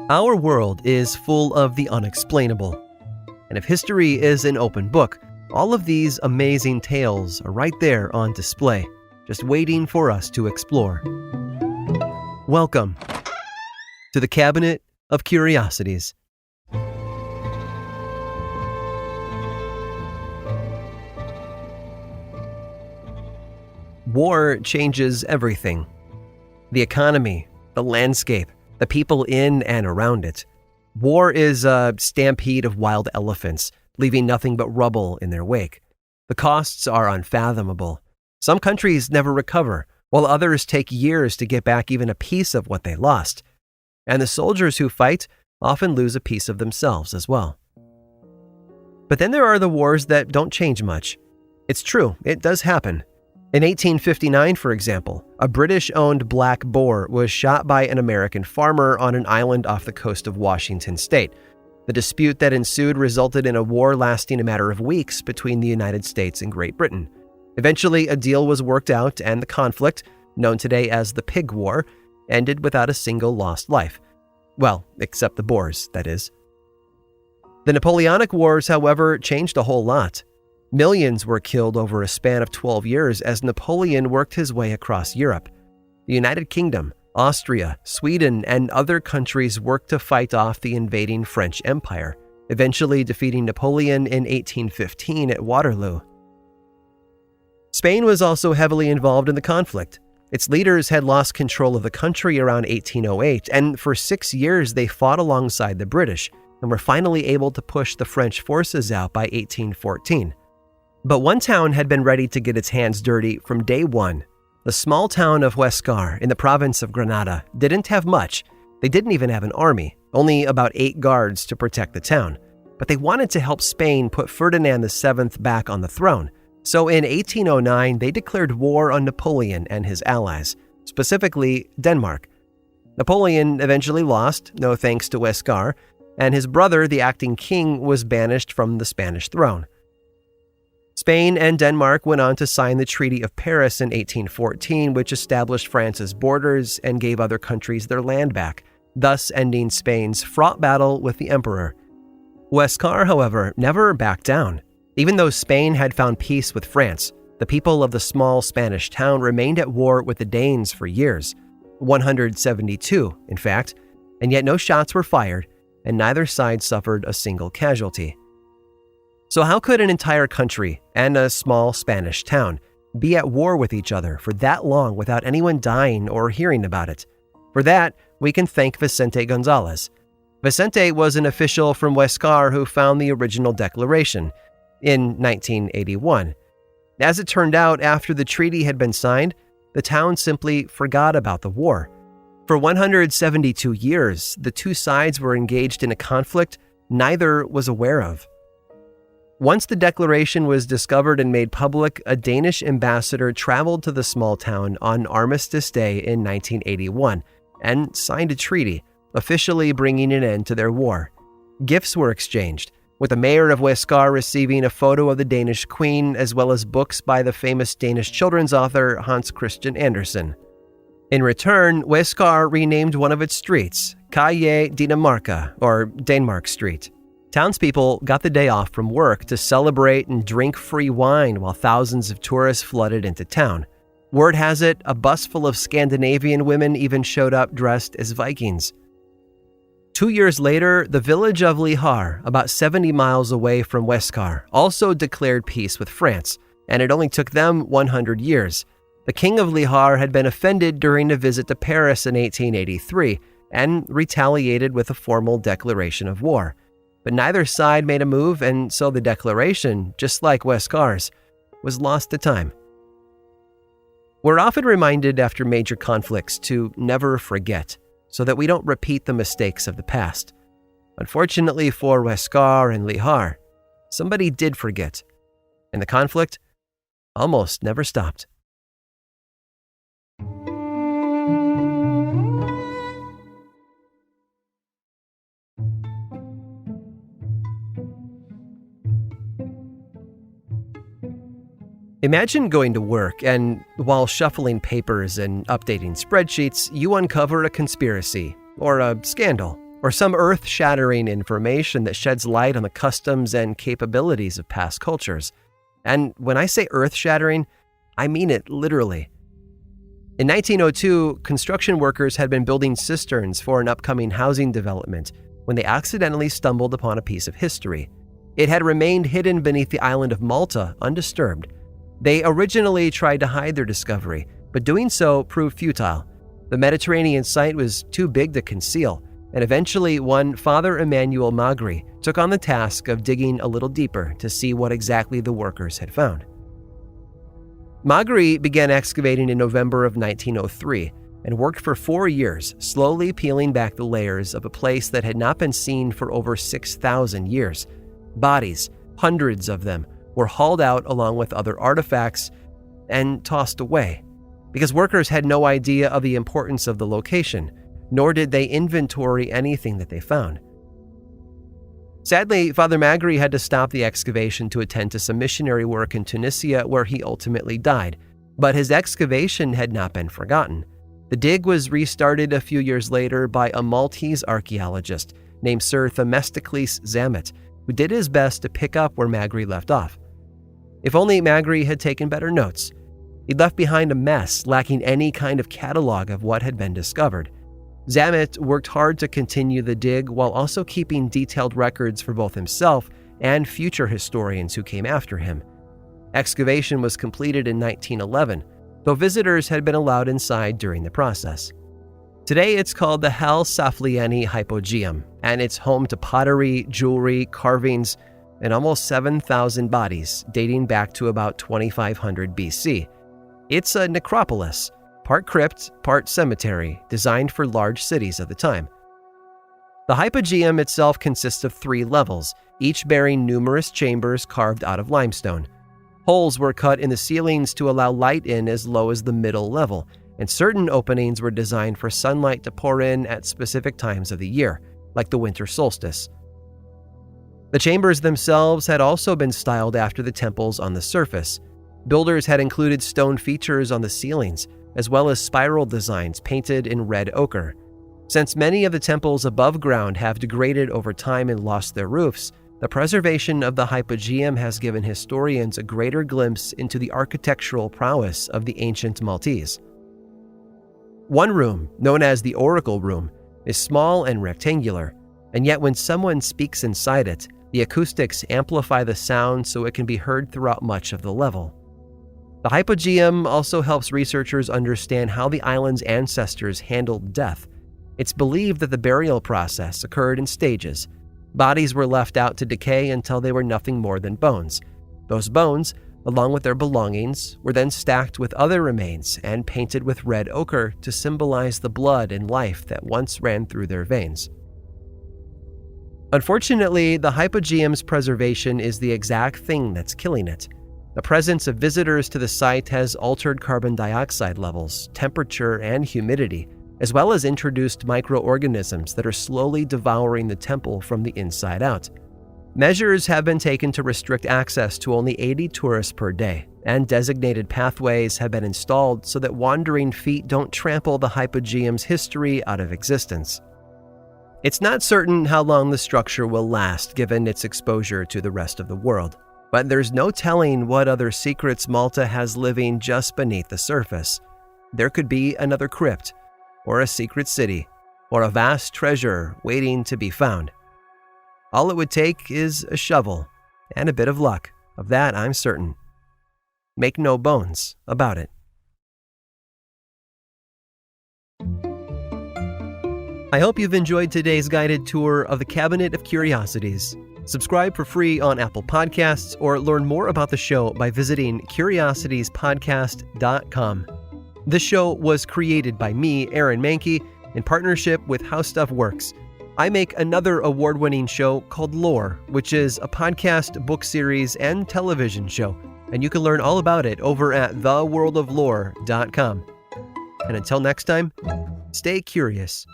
Our world is full of the unexplainable. And if history is an open book, all of these amazing tales are right there on display, just waiting for us to explore. Welcome to the Cabinet of Curiosities. War changes everything. The economy, the landscape, the people in and around it. War is a stampede of wild elephants, leaving nothing but rubble in their wake. The costs are unfathomable. Some countries never recover, while others take years to get back even a piece of what they lost. And the soldiers who fight often lose a piece of themselves as well. But then there are the wars that don't change much. It's true, it does happen. In 1859, for example, a British-owned black boar was shot by an American farmer on an island off the coast of Washington state. The dispute that ensued resulted in a war lasting a matter of weeks between the United States and Great Britain. Eventually, a deal was worked out, and the conflict, known today as the Pig War, ended without a single lost life. Well, except the boars, that is. The Napoleonic Wars, however, changed a whole lot. Millions were killed over a span of 12 years as Napoleon worked his way across Europe. The United Kingdom, Austria, Sweden, and other countries worked to fight off the invading French Empire, eventually defeating Napoleon in 1815 at Waterloo. Spain was also heavily involved in the conflict. Its leaders had lost control of the country around 1808, and for 6 years they fought alongside the British, and were finally able to push the French forces out by 1814. But one town had been ready to get its hands dirty from day one. The small town of Huescar in the province of Granada didn't have much. They didn't even have an army, only about 8 guards to protect the town. But they wanted to help Spain put Ferdinand VII back on the throne. So in 1809, they declared war on Napoleon and his allies, specifically Denmark. Napoleon eventually lost, no thanks to Huescar, and his brother, the acting king, was banished from the Spanish throne. Spain and Denmark went on to sign the Treaty of Paris in 1814, which established France's borders and gave other countries their land back, thus ending Spain's fraught battle with the emperor. Huescar, however, never backed down. Even though Spain had found peace with France, the people of the small Spanish town remained at war with the Danes for years, 172, in fact, and yet no shots were fired, and neither side suffered a single casualty. So how could an entire country and a small Spanish town be at war with each other for that long without anyone dying or hearing about it? For that, we can thank Vicente Gonzalez. Vicente was an official from Huescar who found the original declaration in 1981. As it turned out, after the treaty had been signed, the town simply forgot about the war. For 172 years, the two sides were engaged in a conflict neither was aware of. Once the declaration was discovered and made public, a Danish ambassador traveled to the small town on Armistice Day in 1981 and signed a treaty, officially bringing an end to their war. Gifts were exchanged, with the mayor of Huescar receiving a photo of the Danish queen as well as books by the famous Danish children's author Hans Christian Andersen. In return, Huescar renamed one of its streets, Calle Dinamarca, or Denmark Street. Townspeople got the day off from work to celebrate and drink free wine while thousands of tourists flooded into town. Word has it, a bus full of Scandinavian women even showed up dressed as Vikings. 2 years later, the village of Lihar, about 70 miles away from Huescar, also declared peace with France, and it only took them 100 years. The king of Lihar had been offended during a visit to Paris in 1883 and retaliated with a formal declaration of war. But neither side made a move, and so the declaration, just like Huescar's, was lost to time. We're often reminded after major conflicts to never forget, so that we don't repeat the mistakes of the past. Unfortunately for Huescar and Lihar, somebody did forget, and the conflict almost never stopped. Imagine going to work and, while shuffling papers and updating spreadsheets, you uncover a conspiracy, or a scandal, or some earth-shattering information that sheds light on the customs and capabilities of past cultures. And when I say earth-shattering, I mean it literally. In 1902, construction workers had been building cisterns for an upcoming housing development when they accidentally stumbled upon a piece of history. It had remained hidden beneath the island of Malta, undisturbed. They originally tried to hide their discovery, but doing so proved futile. The Mediterranean site was too big to conceal, and eventually one Father Emmanuel Magri took on the task of digging a little deeper to see what exactly the workers had found. Magri began excavating in November of 1903 and worked for 4 years, slowly peeling back the layers of a place that had not been seen for over 6,000 years. Bodies, hundreds of them, were hauled out along with other artifacts and tossed away, because workers had no idea of the importance of the location, nor did they inventory anything that they found. Sadly, Father Magri had to stop the excavation to attend to some missionary work in Tunisia, where he ultimately died, but his excavation had not been forgotten. The dig was restarted a few years later by a Maltese archaeologist named Sir Themistocles Zammit, who did his best to pick up where Magri left off. If only Magri had taken better notes. He'd left behind a mess, lacking any kind of catalog of what had been discovered. Zammit worked hard to continue the dig while also keeping detailed records for both himself and future historians who came after him. Excavation was completed in 1911, though visitors had been allowed inside during the process. Today it's called the Hal Saflieni Hypogeum, and it's home to pottery, jewelry, carvings, and almost 7,000 bodies dating back to about 2500 BC. It's a necropolis, part crypt, part cemetery, designed for large cities of the time. The hypogeum itself consists of 3 levels, each bearing numerous chambers carved out of limestone. Holes were cut in the ceilings to allow light in as low as the middle level, and certain openings were designed for sunlight to pour in at specific times of the year, like the winter solstice. The chambers themselves had also been styled after the temples on the surface. Builders had included stone features on the ceilings, as well as spiral designs painted in red ochre. Since many of the temples above ground have degraded over time and lost their roofs, the preservation of the hypogeum has given historians a greater glimpse into the architectural prowess of the ancient Maltese. One room, known as the Oracle Room, is small and rectangular, and yet when someone speaks inside it, the acoustics amplify the sound so it can be heard throughout much of the level. The hypogeum also helps researchers understand how the island's ancestors handled death. It's believed that the burial process occurred in stages. Bodies were left out to decay until they were nothing more than bones. Those bones, along with their belongings, were then stacked with other remains and painted with red ochre to symbolize the blood and life that once ran through their veins. Unfortunately, the hypogeum's preservation is the exact thing that's killing it. The presence of visitors to the site has altered carbon dioxide levels, temperature, and humidity, as well as introduced microorganisms that are slowly devouring the temple from the inside out. Measures have been taken to restrict access to only 80 tourists per day, and designated pathways have been installed so that wandering feet don't trample the hypogeum's history out of existence. It's not certain how long the structure will last given its exposure to the rest of the world, but there's no telling what other secrets Malta has living just beneath the surface. There could be another crypt, or a secret city, or a vast treasure waiting to be found. All it would take is a shovel and a bit of luck. Of that, I'm certain. Make no bones about it. I hope you've enjoyed today's guided tour of the Cabinet of Curiosities. Subscribe for free on Apple Podcasts or learn more about the show by visiting curiositiespodcast.com. This show was created by me, Aaron Mahnke, in partnership with How Stuff Works. I make another award-winning show called Lore, which is a podcast, book series, and television show, and you can learn all about it over at theworldoflore.com. And until next time, stay curious.